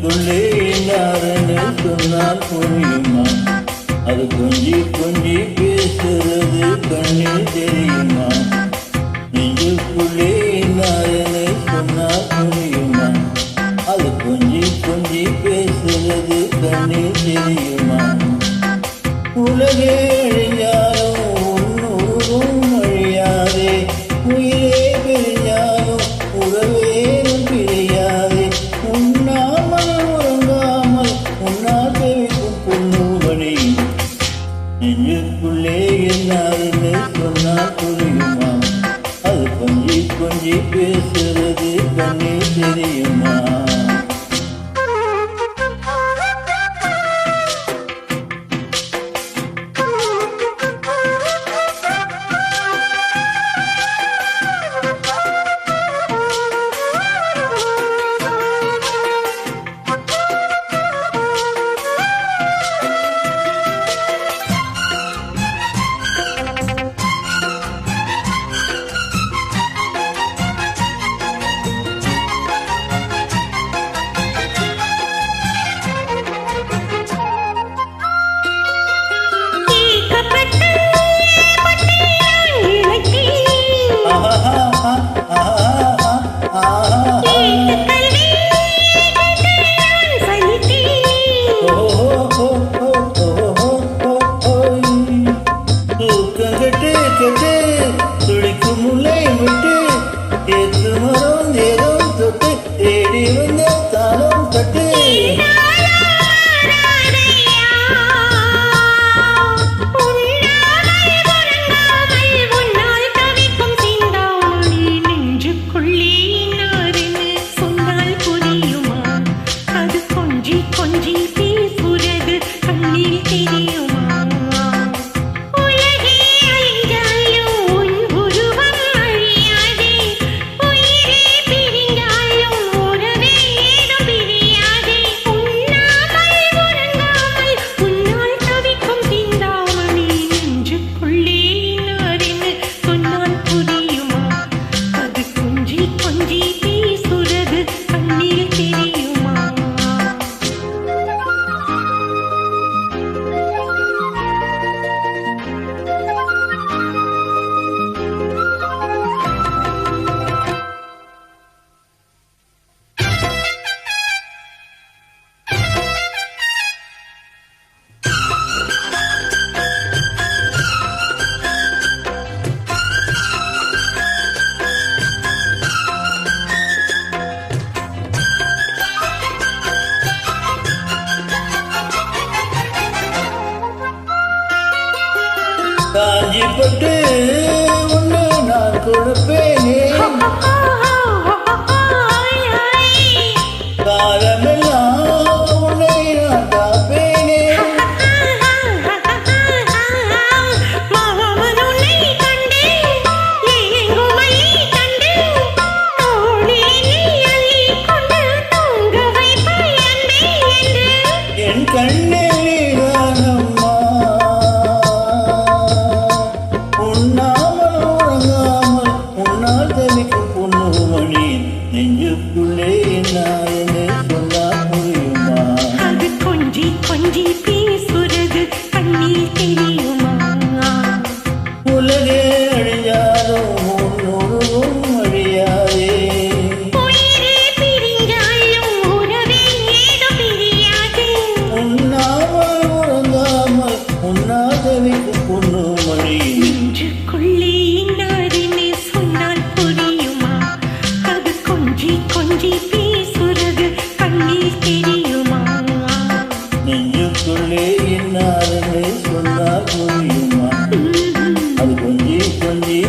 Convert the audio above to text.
நெஞ்சுக்குள்ளே யாருன்னு சொன்னால் புரியுமா? அது கொஞ்சி கொஞ்சி பேசுறது கண்ணில் தெரியுமா? நெஞ்சுக்குள்ளே யாருன்னு சொன்னால் புரியுமா? அது கொஞ்சி கொஞ்சி பேசுறது கண்ணில் தெரியுமா? உலகே அழிஞ்சாலும் உன்னுருவும் அழியாதே, உயிரே பிரிஞ்சாலும் உறவேனும் பிரியாதே. உண்ணாமல் உறங்காமல் உன்னால் தெரிவிக்கும் பொண்ணுமணி. நெஞ்சுக்குள்ளே என்னாருன்னு சொன்னால் புரியுமா? அது கொஞ்சி கொஞ்சி பேசுறது கண்ணில் தெரியுமா? துடிக்கும் முல்லை விட்டு ஏற்று மரம் ஏதம் தொட்டு தேடி வந்த தாளம் தட்டு. காஞ்சிப்பட்டு உன்னை நான் கொடுப்பேனே, காலமெல்லாம் உன்னை நான் காப்பேனே. என் கண்ணே நெஞ்சுக்குள்ளே என்ன சொன்னால் புரியுமா? அது கொஞ்சி கொஞ்சி பேசுறது கண்ணில் தெரியுமா? உலகே அழிஞ்சாலும் உன்னுருவும் அழியாதே, உயிரே பிரிஞ்சாலும் உறவே ஏதோ பிரியாதே. உண்ணாமல் உறங்காமல் உன்னால் தவிக்கும் பொண்ணுமணி. நெஞ்சுக்குள்ளே இன்னாருன்னு சொன்னால் புரியுமா? அது கொஞ்சி கொஞ்சி பேசுறது கண்ணில் தெரியுமா? நெஞ்சுக்குள்ளே என்னாருன்னு சொன்னால் புரியுமா? அது கொஞ்சி கொஞ்சி